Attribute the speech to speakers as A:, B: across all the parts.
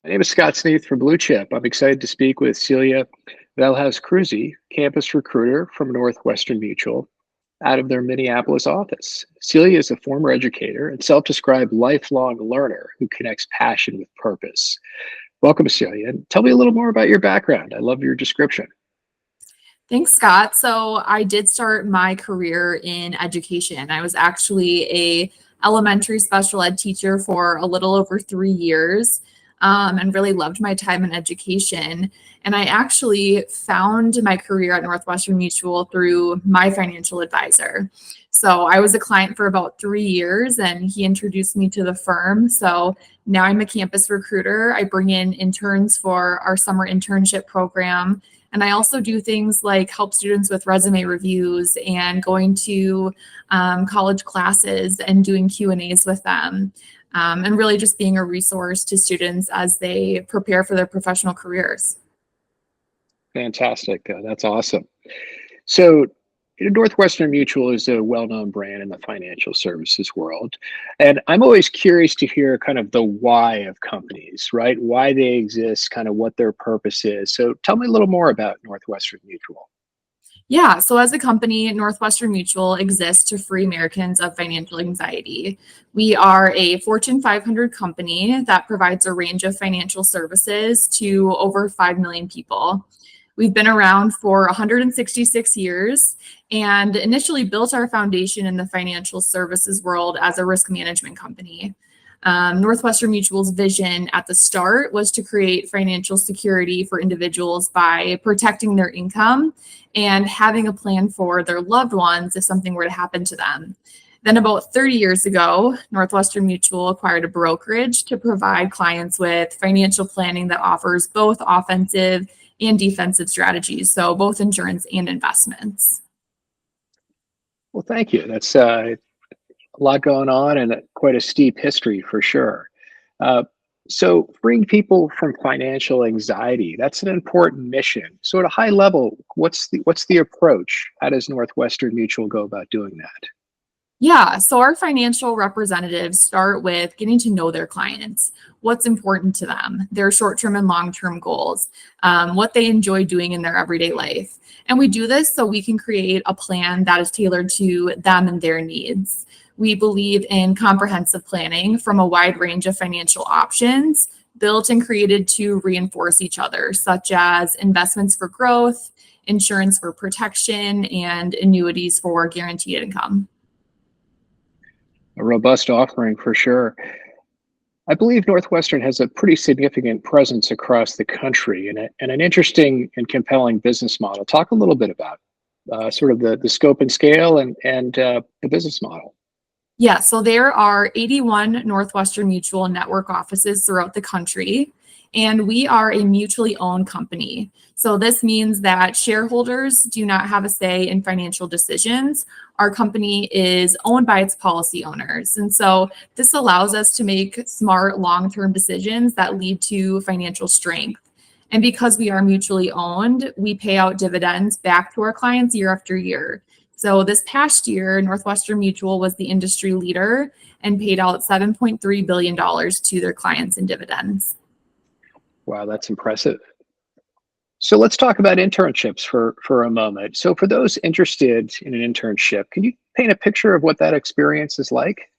A: My name is Scott Sneath from BluChip. I'm excited to speak with Celia Veldhuis-Kroeze, campus recruiter from Northwestern Mutual, out of their Minneapolis office. Celia is a former educator and self-described lifelong learner who connects passion with purpose. Welcome, Celia, and tell me a little more about your background. I love your description.
B: Thanks, Scott. So I did start my career in education. I was actually a elementary special ed teacher for a little over 3 years, and really loved my time in education. And I actually found my career at Northwestern Mutual through my financial advisor. So I was a client for about 3 years, and he introduced me to the firm. So now I'm a campus recruiter. I bring in interns for our summer internship program. And I also do things like help students with resume reviews and going to college classes and doing Q&As with them, and really just being a resource to students as they prepare for their professional careers.
A: Fantastic. That's awesome. So, Northwestern Mutual is a well-known brand in the financial services world. And I'm always curious to hear kind of the why of companies, right? Why they exist, kind of what their purpose is. So tell me a little more about Northwestern Mutual.
B: Yeah, so as a company, Northwestern Mutual exists to free Americans of financial anxiety. We are a Fortune 500 company that provides a range of financial services to over 5 million people. We've been around for 166 years and initially built our foundation in the financial services world as a risk management company. Northwestern Mutual's vision at the start was to create financial security for individuals by protecting their income and having a plan for their loved ones if something were to happen to them. Then about 30 years ago, Northwestern Mutual acquired a brokerage to provide clients with financial planning that offers both offensive and defensive strategies, so both insurance and investments.
A: Well, thank you. That's a lot going on and quite a steep history for sure. Uh, so freeing people from financial anxiety, that's an important mission. So at a high level, what's the approach? How does Northwestern Mutual go about doing that?
B: Yeah, so our financial representatives start with getting to know their clients, what's important to them, their short-term and long-term goals, what they enjoy doing in their everyday life. And we do this so we can create a plan that is tailored to them and their needs. We believe in comprehensive planning from a wide range of financial options built and created to reinforce each other, such as investments for growth, insurance for protection, and annuities for guaranteed income.
A: A robust offering for sure. I believe Northwestern has a pretty significant presence across the country and an interesting and compelling business model. Talk a little bit about sort of the scope and scale and the business model.
B: Yeah, so there are 81 Northwestern Mutual network offices throughout the country, and we are a mutually owned company. So this means that shareholders do not have a say in financial decisions. Our company is owned by its policy owners. And so this allows us to make smart long-term decisions that lead to financial strength. And because we are mutually owned, we pay out dividends back to our clients year after year. So this past year, Northwestern Mutual was the industry leader and paid out $7.3 billion to their clients in dividends.
A: Wow, that's impressive. So let's talk about internships for a moment. So for those interested in an internship, can you paint a picture of what that experience is like?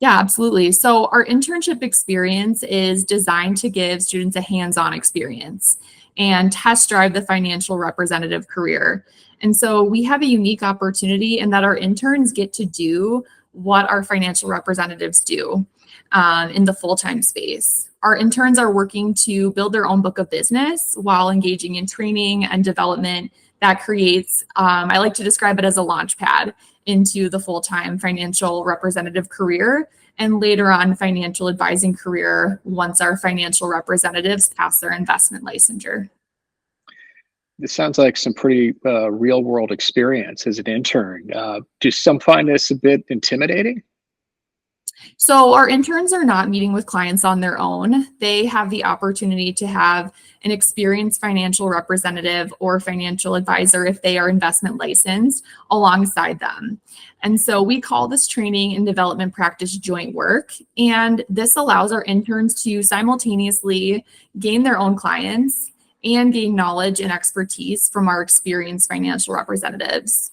B: Yeah, absolutely. So our internship experience is designed to give students a hands-on experience and test drive the financial representative career. And so we have a unique opportunity in that our interns get to do what our financial representatives do in the full-time space. Our interns are working to build their own book of business while engaging in training and development that creates, I like to describe it as a launch pad into the full-time financial representative career and later on financial advising career once our financial representatives pass their investment licensure.
A: This sounds like some pretty real world experience as an intern. Do some find this a bit intimidating?
B: So our interns are not meeting with clients on their own. They have the opportunity to have an experienced financial representative or financial advisor if they are investment licensed alongside them. And so we call this training and development practice joint work. And this allows our interns to simultaneously gain their own clients and gain knowledge and expertise from our experienced financial representatives.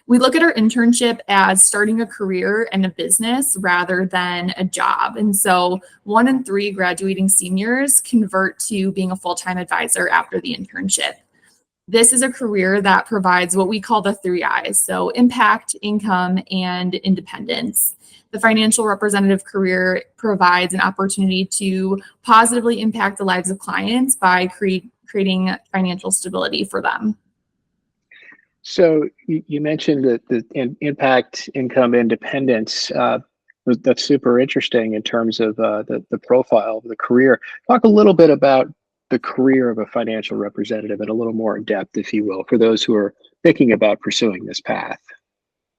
B: We look at our internship as starting a career and a business rather than a job. And so 1 in 3 graduating seniors convert to being a full-time advisor after the internship. This is a career that provides what we call the 3 I's, so impact, income, and independence. The financial representative career provides an opportunity to positively impact the lives of clients by creating financial stability for them.
A: So you mentioned that the impact, income, independence. That's super interesting in terms of the profile of the career. Talk a little bit about the career of a financial representative in a little more in depth, if you will, for those who are thinking about pursuing this path.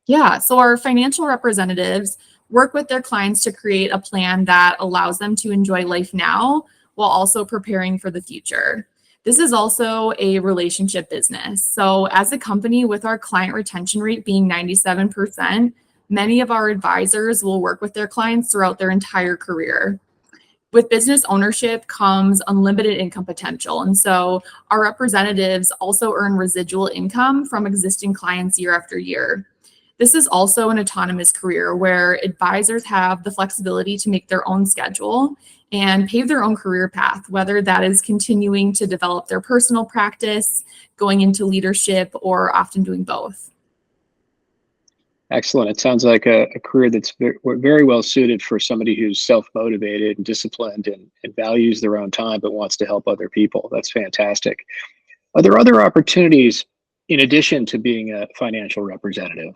B: Yeah, so our financial representatives work with their clients to create a plan that allows them to enjoy life now while also preparing for the future. This is also a relationship business. So, as a company, with our client retention rate being 97%, many of our advisors will work with their clients throughout their entire career. With business ownership comes unlimited income potential. And so, our representatives also earn residual income from existing clients year after year. This is also an autonomous career where advisors have the flexibility to make their own schedule and pave their own career path, whether that is continuing to develop their personal practice, going into leadership, or often doing both.
A: Excellent. It sounds like a career that's very well suited for somebody who's self-motivated and disciplined and values their own time, but wants to help other people. That's fantastic. Are there other opportunities in addition to being a financial representative?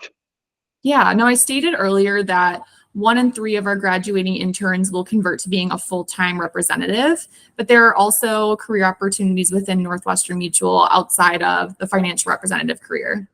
B: Yeah, no, I stated earlier that 1 in 3 of our graduating interns will convert to being a full-time representative, but there are also career opportunities within Northwestern Mutual outside of the financial representative career.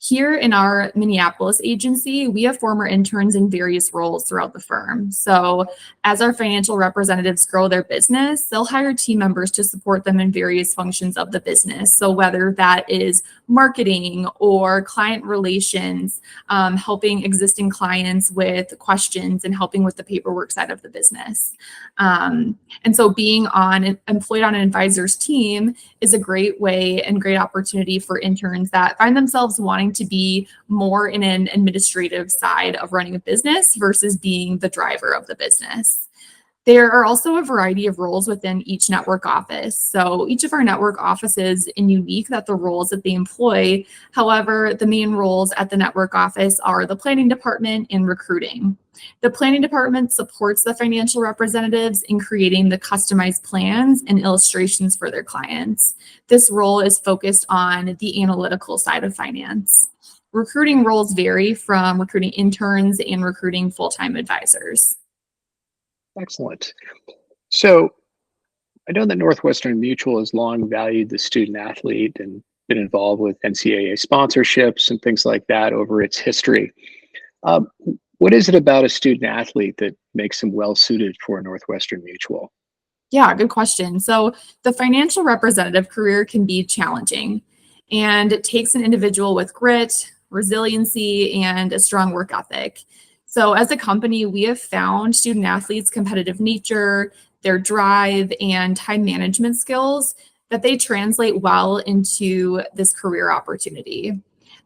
B: Here in our Minneapolis agency, we have former interns in various roles throughout the firm. So, as our financial representatives grow their business, they'll hire team members to support them in various functions of the business. So, whether that is marketing or client relations, helping existing clients with questions and helping with the paperwork side of the business. And so, being employed on an advisor's team is a great way and great opportunity for interns that find themselves wanting to be more in an administrative side of running a business versus being the driver of the business. There are also a variety of roles within each network office. So each of our network offices is unique that the roles that they employ. However, the main roles at the network office are the planning department and recruiting. The planning department supports the financial representatives in creating the customized plans and illustrations for their clients. This role is focused on the analytical side of finance. Recruiting roles vary from recruiting interns and recruiting full-time advisors.
A: Excellent. So I know that Northwestern Mutual has long valued the student athlete and been involved with NCAA sponsorships and things like that over its history. Um, what is it about a student athlete that makes them well suited for Northwestern Mutual?
B: Yeah, good question. So the financial representative career can be challenging, and it takes an individual with grit, resiliency, and a strong work ethic. So as a company, we have found student athletes' competitive nature, their drive, and time management skills that they translate well into this career opportunity.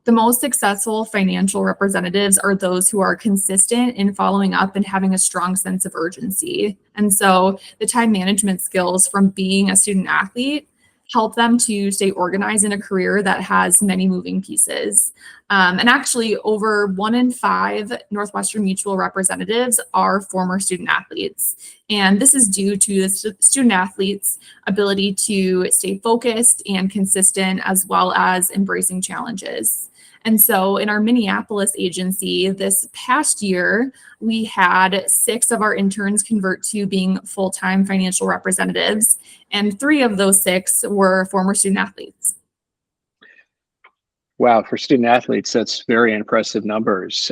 B: The most successful financial representatives are those who are consistent in following up and having a strong sense of urgency. And so the time management skills from being a student athlete help them to stay organized in a career that has many moving pieces. And actually, over 1 in 5 Northwestern Mutual representatives are former student athletes. And this is due to the student athletes' ability to stay focused and consistent, as well as embracing challenges. And so in our Minneapolis agency this past year, we had 6 of our interns convert to being full-time financial representatives, and 3 of those 6 were former student athletes.
A: Wow, for student athletes, that's very impressive numbers.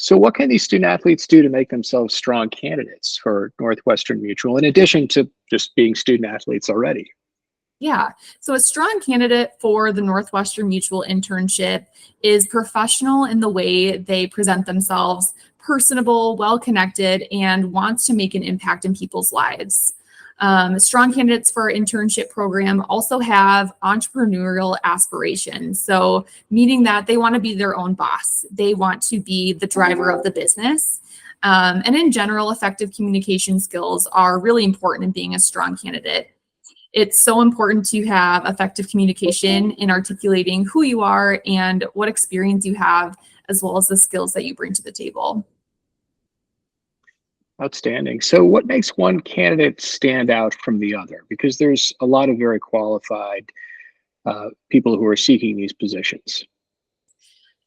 A: So, what can these student athletes do to make themselves strong candidates for Northwestern Mutual, in addition to just being student athletes already?
B: Yeah. So a strong candidate for the Northwestern Mutual internship is professional in the way they present themselves, personable, well connected, and wants to make an impact in people's lives. Strong candidates for our internship program also have entrepreneurial aspirations. So, meaning that they want to be their own boss, they want to be the driver of the business. And in general, effective communication skills are really important in being a strong candidate. It's so important to have effective communication in articulating who you are and what experience you have, as well as the skills that you bring to the table.
A: Outstanding. So, what makes one candidate stand out from the other? Because there's a lot of very qualified people who are seeking these positions.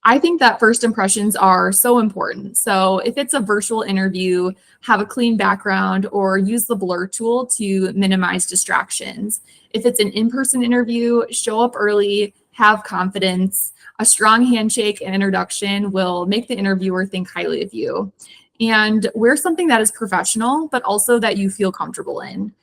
B: I think that first impressions are so important. So if it's a virtual interview, have a clean background or use the blur tool to minimize distractions. If it's an in-person interview, show up early, have confidence. A strong handshake and introduction will make the interviewer think highly of you. And wear something that is professional, but also that you feel comfortable in.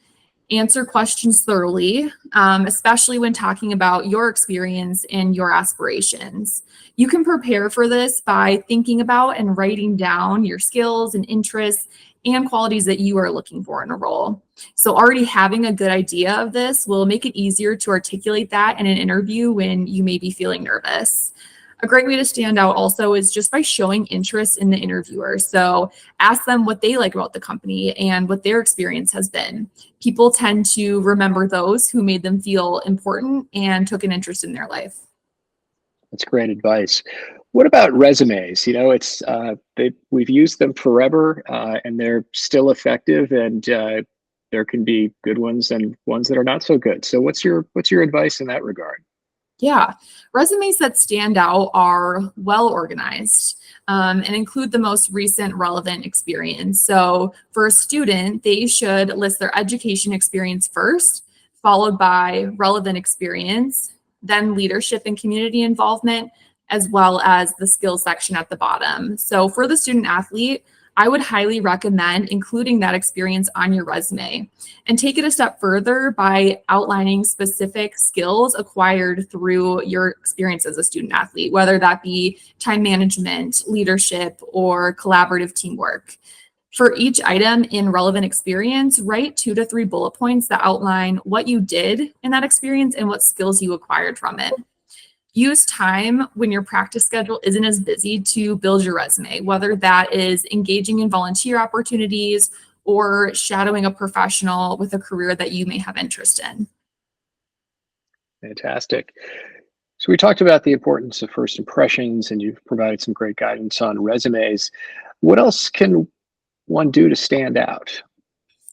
B: Answer questions thoroughly, especially when talking about your experience and your aspirations. You can prepare for this by thinking about and writing down your skills and interests and qualities that you are looking for in a role. So, already having a good idea of this will make it easier to articulate that in an interview when you may be feeling nervous. A great way to stand out also is just by showing interest in the interviewer. So ask them what they like about the company and what their experience has been. People tend to remember those who made them feel important and took an interest in their life.
A: That's great advice. What about resumes? It's we've used them forever, and they're still effective. And there can be good ones and ones that are not so good. So, what's your advice in that regard?
B: Yeah, resumes that stand out are well organized and include the most recent relevant experience. So, for a student, they should list their education experience first, followed by relevant experience, then leadership and community involvement, as well as the skills section at the bottom. So, for the student athlete, I would highly recommend including that experience on your resume and take it a step further by outlining specific skills acquired through your experience as a student athlete, whether that be time management, leadership, or collaborative teamwork. For each item in relevant experience, write 2 to 3 bullet points that outline what you did in that experience and what skills you acquired from it. Use time when your practice schedule isn't as busy to build your resume, whether that is engaging in volunteer opportunities or shadowing a professional with a career that you may have interest in.
A: Fantastic. So, we talked about the importance of first impressions, and you've provided some great guidance on resumes. What else can one do to stand out?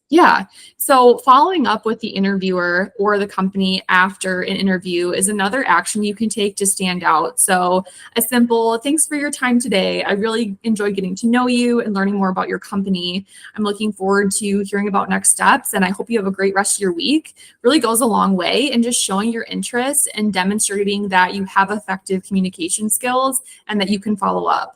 B: Yeah. So following up with the interviewer or the company after an interview is another action you can take to stand out. So a simple thanks for your time today. I really enjoyed getting to know you and learning more about your company. I'm looking forward to hearing about next steps and I hope you have a great rest of your week. Really goes a long way in just showing your interest and demonstrating that you have effective communication skills and that you can follow up.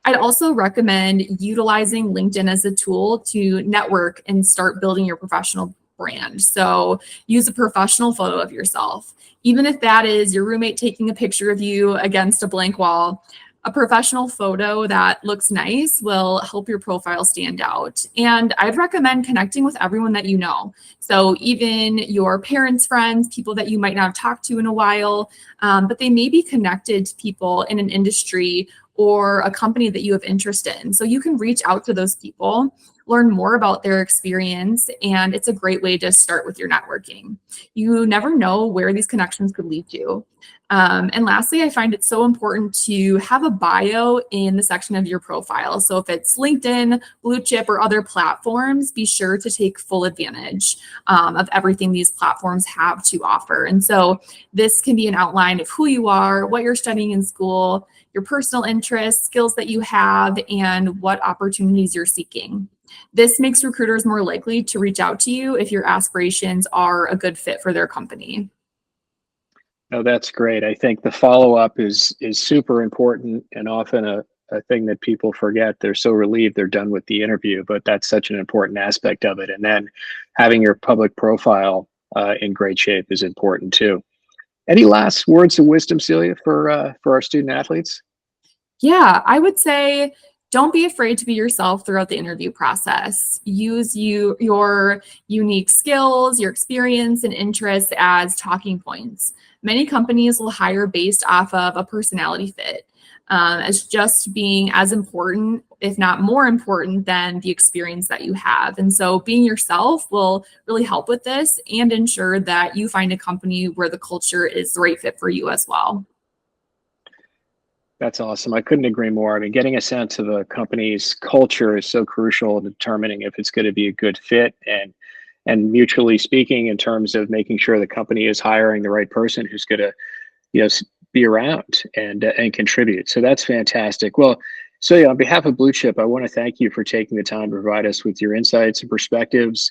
B: I'd also recommend utilizing LinkedIn as a tool to network and start building your professional brand. So use a professional photo of yourself. Even if that is your roommate taking a picture of you against a blank wall, a professional photo that looks nice will help your profile stand out. And I'd recommend connecting with everyone that you know. So even your parents, friends, people that you might not have talked to in a while, but they may be connected to people in an industry or a company that you have interest in. So you can reach out to those people, learn more about their experience, and it's a great way to start with your networking. You never know where these connections could lead to. And lastly, I find it so important to have a bio in the section of your profile. So if it's LinkedIn, BluChip, or other platforms, be sure to take full advantage of everything these platforms have to offer. And so this can be an outline of who you are, what you're studying in school, your personal interests, skills that you have, and what opportunities you're seeking. This makes recruiters more likely to reach out to you if your aspirations are a good fit for their company.
A: Oh, that's great. I think the follow up is super important and often a thing that people forget. They're so relieved they're done with the interview, but that's such an important aspect of it. And then having your public profile in great shape is important too. Any last words of wisdom, Celia, for our student athletes?
B: Yeah, I would say don't be afraid to be yourself throughout the interview process. Use your unique skills, your experience, and interests as talking points. Many companies will hire based off of a personality fit, as just being as important, if not more important, than the experience that you have. And so being yourself will really help with this and ensure that you find a company where the culture is the right fit for you as well.
A: That's awesome. I couldn't agree more. I mean, getting a sense of a company's culture is so crucial in determining if it's going to be a good fit, and mutually speaking, in terms of making sure the company is hiring the right person who's going to, be around and contribute. So that's fantastic. Well, so yeah, on behalf of BluChip, I want to thank you for taking the time to provide us with your insights and perspectives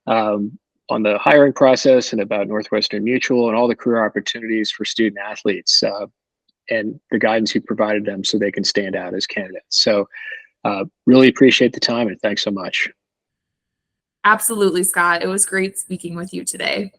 A: on the hiring process and about Northwestern Mutual and all the career opportunities for student athletes. And the guidance you provided them so they can stand out as candidates. So really appreciate the time and thanks so much.
B: Absolutely, Scott. It was great speaking with you today.